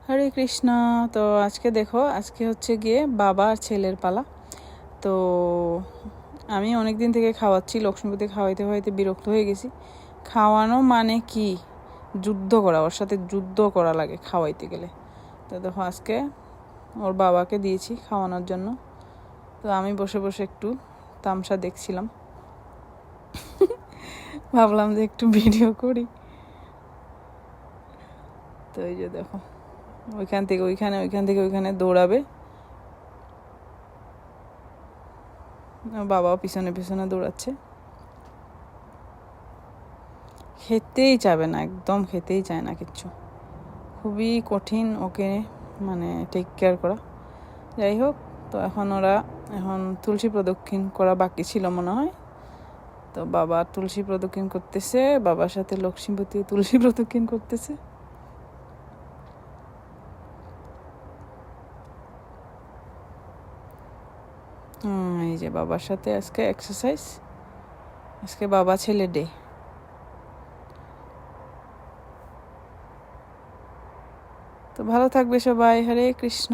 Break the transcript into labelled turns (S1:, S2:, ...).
S1: হরে কৃষ্ণ। তো আজকে দেখো, আজকে হচ্ছে গিয়ে বাবা আর ছেলের পালা। তো আমি অনেক দিন থেকে খাওয়াচ্ছি, লক্ষ্মীপতি খাওয়াইতে খাওয়াইতে বিরক্ত হয়ে গেছি। খাওয়ানো মানে কি, যুদ্ধ করা, ওর সাথে যুদ্ধ করা লাগে খাওয়াইতে গেলে। তো দেখো আজকে ওর বাবাকে দিয়েছি খাওয়ানোর জন্য। তো আমি বসে বসে একটু তামসা দেখছিলাম, ভাবলাম যে একটু ভিডিও করি। তো এই যে দেখো, ওইখান থেকে ওইখানে, ওইখান থেকে ওইখানে দৌড়াবে, বাবাও পিছনে পিছনে দৌড়াচ্ছে। খেতেই চাবে না, একদম খেতেই চায় না কিচ্ছু। খুবই কঠিন ওকে মানে টেক কেয়ার করা। যাই হোক, তো এখন তুলসী প্রদক্ষিণ করা বাকি ছিল মনে হয়। তো বাবা তুলসী প্রদক্ষিণ করতেছে, বাবার সাথে লক্ষ্মীপতি তুলসী প্রদক্ষিণ করতেছে। এই যে বাবার সাথে আজকে এক্সারসাইজ, আজকে বাবা ছেলে ডে। তো ভালো থাকবে সবাই। হরে কৃষ্ণ।